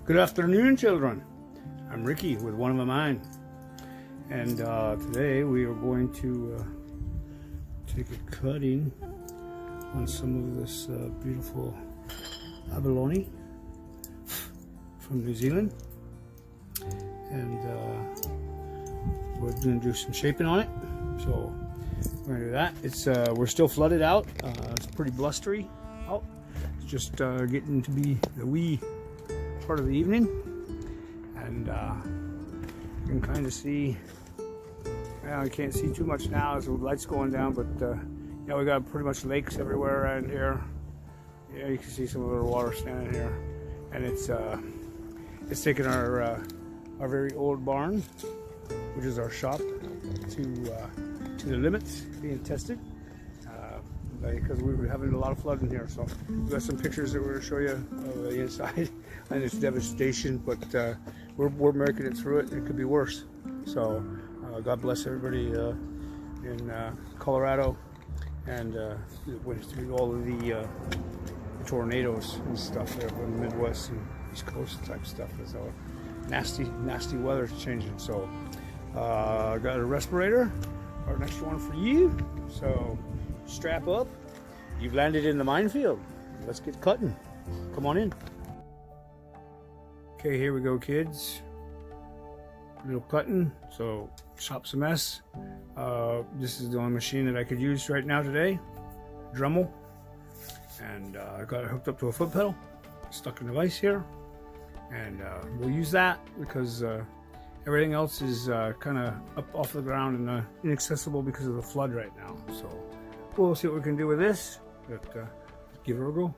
Good afternoon, children. I'm Ricky with One of a Mind, and today we are going to take a cutting on some of this beautiful abalone from New Zealand, and we're going to do some shaping on it. So we're going to do that. It's we're still flooded out. It's pretty blustery out. It's just getting to be the wee part of the evening, and you can kind of see. Well, you can't see too much now as the light's going down, but you know, we got pretty much lakes everywhere around here. Yeah, you can see some of the water standing here, and it's taken our very old barn, which is our shop, to the limits, being tested, because we were having a lot of flooding here. So we've got some pictures that we're going to show you of the inside, and it's devastation, but we're making it through it. It could be worse. So God bless everybody in Colorado, and went through all of the tornadoes and stuff there from the Midwest and East Coast type stuff. There's all nasty weather changing. So I got a respirator, our next one for you. So strap up. You've landed in the minefield. Let's get cutting. Come on in. Okay, here we go, kids. Little cutting. So shop's a mess. This is the only machine that I could use right now today. Dremel. And I got it hooked up to a foot pedal. Stuck in the vise here. And we'll use that because everything else is kind of up off the ground and inaccessible because of the flood right now. So we'll see what we can do with this, but give it a go.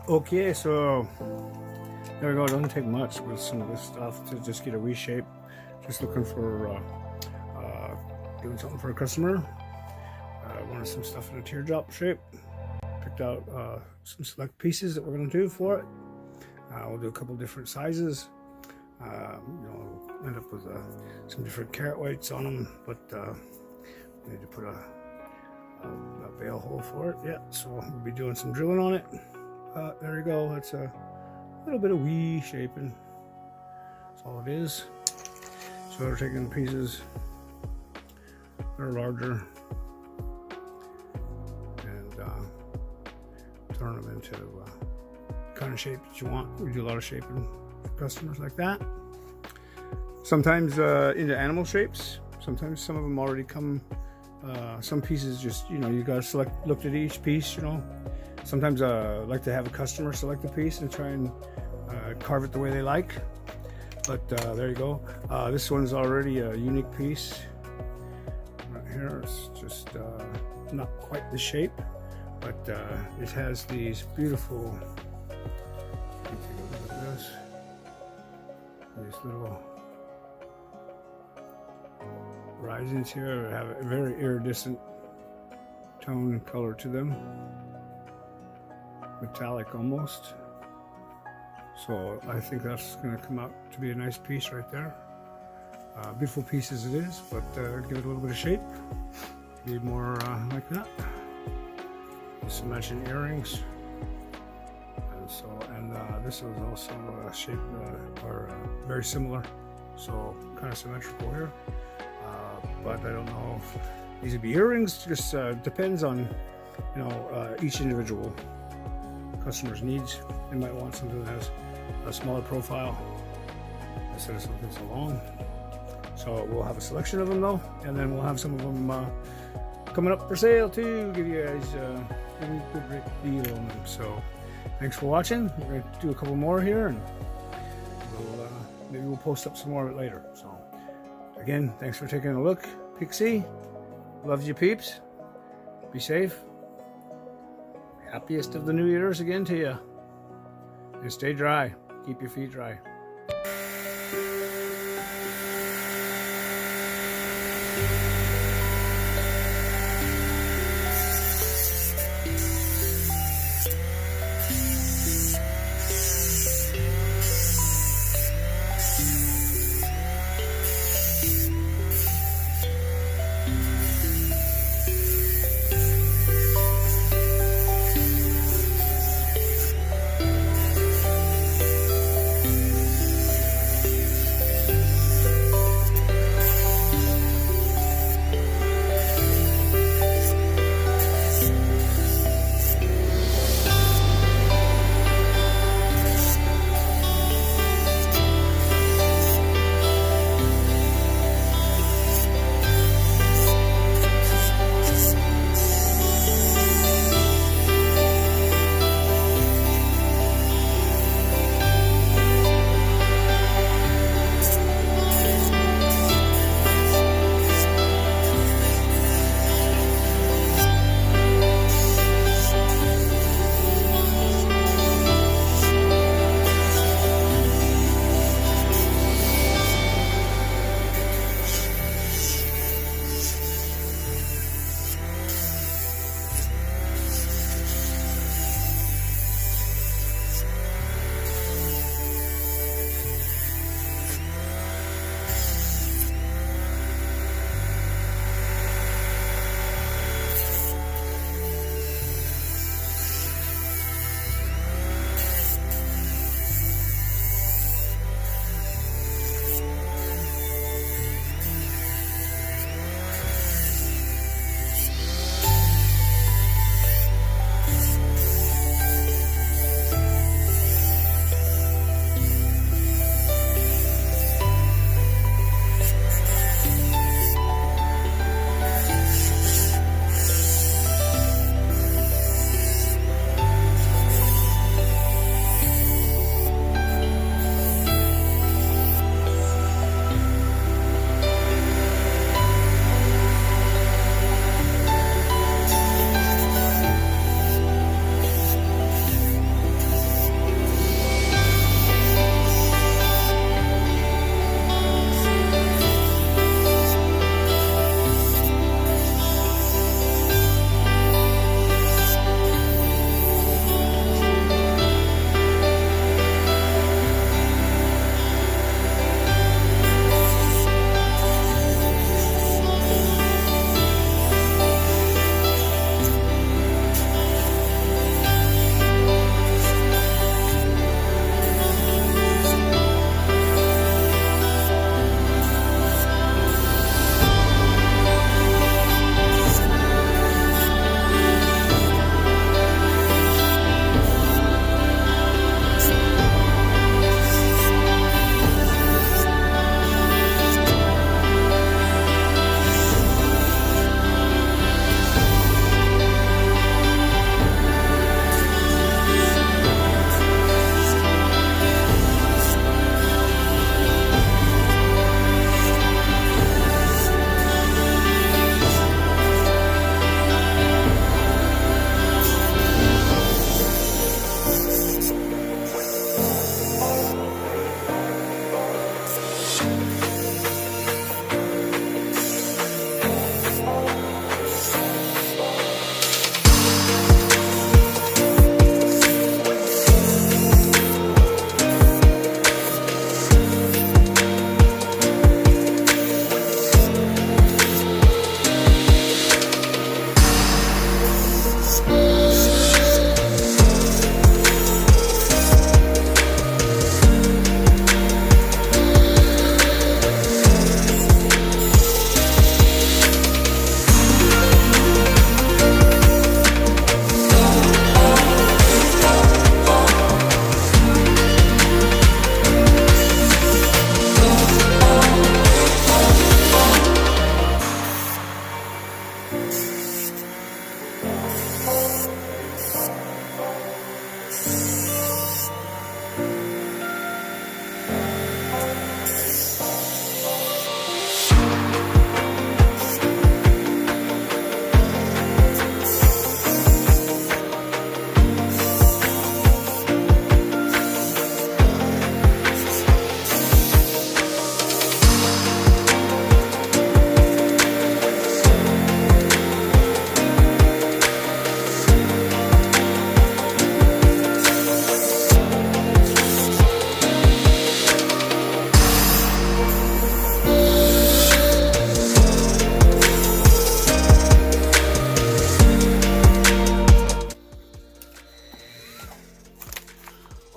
Okay, so there we go. It doesn't take much with some of this stuff to just get a reshape. Just looking for doing something for a customer. Wanted some stuff in a teardrop shape. Picked out some select pieces that we're going to do for it. We'll do a couple different sizes. You know, end up with some different carrot weights on them, but we need to put a bail hole for it. Yeah, so we'll be doing some drilling on it. There you go. That's a little bit of wee shaping. That's all it is. So we're taking pieces that are larger and turn them into kind of shape that you want. We do a lot of shaping for customers like that. Sometimes into animal shapes. Sometimes some of them already come. Some pieces just, you know, you gotta look at each piece, you know. Sometimes I like to have a customer select a piece and try and carve it the way they like. But there you go. This one's already a unique piece. Right here, it's just not quite the shape, but it has these beautiful. Take a look at this. These little risings here have a very iridescent tone and color to them, metallic almost. So I think that's going to come out to be a nice piece right there. Beautiful piece as it is, but give it a little bit of shape. Need more like that. Some matching earrings. And so, this was also shaped or very similar. So kind of symmetrical here. But I don't know if these would be earrings. Just depends on, you know, each individual customer's needs. They might want something that has a smaller profile instead of something so long. So we'll have a selection of them though, and then we'll have some of them coming up for sale too. Give you guys a good deal on them. So thanks for watching. We're going to do a couple more here, and maybe we'll post up some more of it later. So again, thanks for taking a look. Pixie, loves you peeps. Be safe. Happiest of the New Year's again to you. And stay dry. Keep your feet dry.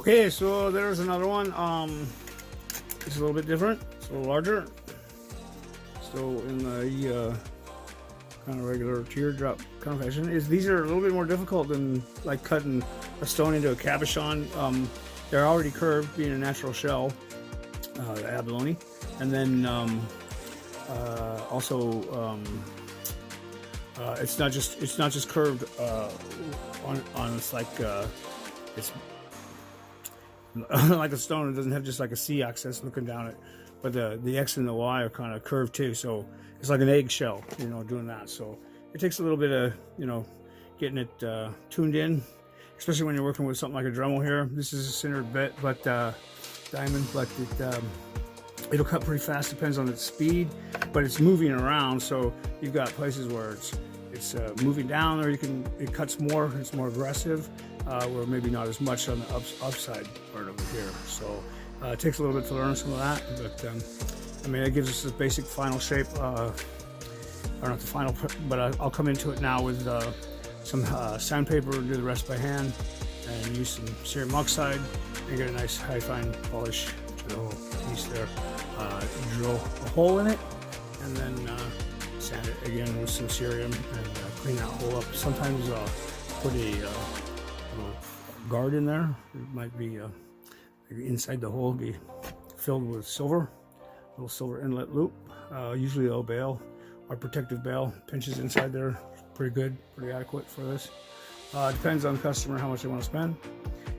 Okay, so there's another one. It's a little bit different. It's a little larger. Still in the kind of regular teardrop kind of fashion. These are a little bit more difficult than like cutting a stone into a cabochon. They're already curved, being a natural shell, the abalone, and then also it's not just curved on it's like it's like a stone. It doesn't have just like a C axis looking down it, but the X and the Y are kind of curved too. So it's like an eggshell, you know, doing that. So it takes a little bit of, you know, getting it tuned in, especially when you're working with something like a Dremel here. This is a centered bit, but diamond, but it'll cut pretty fast. Depends on its speed, but it's moving around. So you've got places where it's moving down, or it cuts more. It's more aggressive. Where maybe not as much on the upside part over here. So it takes a little bit to learn some of that, but I mean, it gives us the basic final shape, or not the final, but I'll come into it now with some sandpaper and do the rest by hand, and use some cerium oxide and get a nice high fine polish to the whole piece there. Drill a hole in it, and then sand it again with some cerium and clean that hole up. Sometimes put a little guard in there. It might be inside the hole be filled with silver, little silver inlet loop. Usually a bail or protective bail pinches inside there. Pretty good, pretty adequate for this. Depends on the customer how much they want to spend.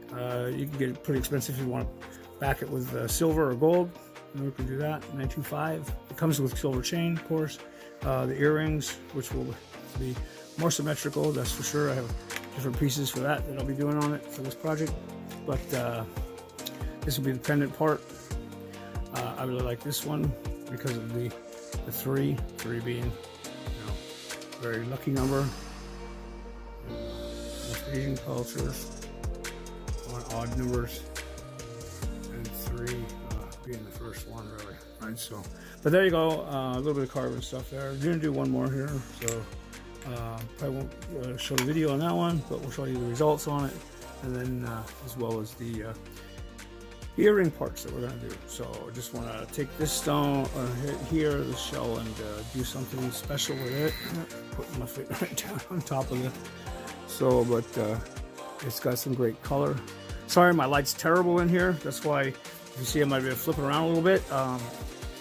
You can get it pretty expensive if you want to back it with silver or gold. And we can do that. $925. It comes with silver chain, of course. The earrings, which will be more symmetrical, that's for sure. I have different pieces for that I'll be doing on it for this project, but this will be the pendant part. I really like this one because of the three being, you know, very lucky number. Most Asian cultures want odd numbers, and 3 being the first one, really, right? So, but there you go. A little bit of carving stuff there. We're gonna do one more here, so probably won't show the video on that one, but we'll show you the results on it, and then as well as the earring parts that we're going to do. So I just want to take this stone here, the shell, and do something special with it. Put my foot right down on top of it. So, but it's got some great color. Sorry, my light's terrible in here. That's why, if you see, I might be flipping around a little bit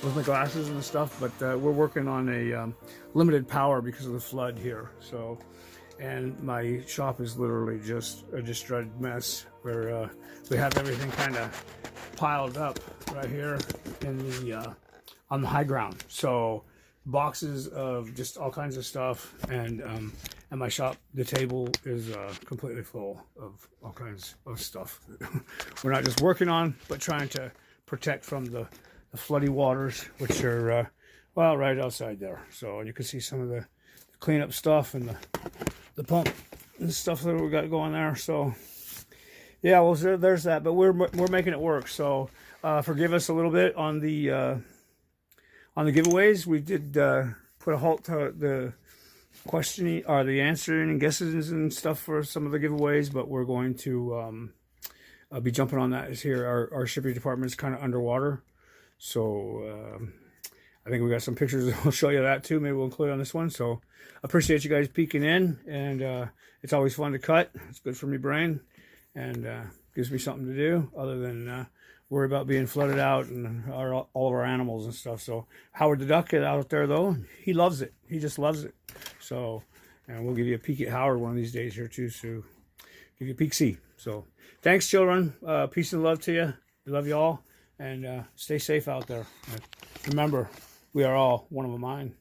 with my glasses and stuff, but we're working on a limited power because of the flood here. So, and my shop is literally just a destroyed mess where we have everything kind of piled up right here in the on the high ground. So boxes of just all kinds of stuff, and my shop, the table is completely full of all kinds of stuff. We're not just working on, but trying to protect from the floody waters, which are well, right outside there. So you can see some of the cleanup stuff and the pump and stuff that we got going there. So yeah, well, there's that, but we're making it work. So forgive us a little bit on the giveaways. We did put a halt to the questioning or the answering and guesses and stuff for some of the giveaways, but we're going to be jumping on that. Is here our shipping department is kind of underwater, so I think we got some pictures. I'll show you that too. Maybe we'll include on this one. So appreciate you guys peeking in, and it's always fun to cut. It's good for me brain, and gives me something to do other than worry about being flooded out and all of our animals and stuff. So Howard the Duck is out there, though. He loves it. He just loves it. So, and we'll give you a peek at Howard one of these days here, too. So give you a peek-see. So thanks, children. Peace and love to you. We love you all. And stay safe out there. And remember, we are all one of a mind.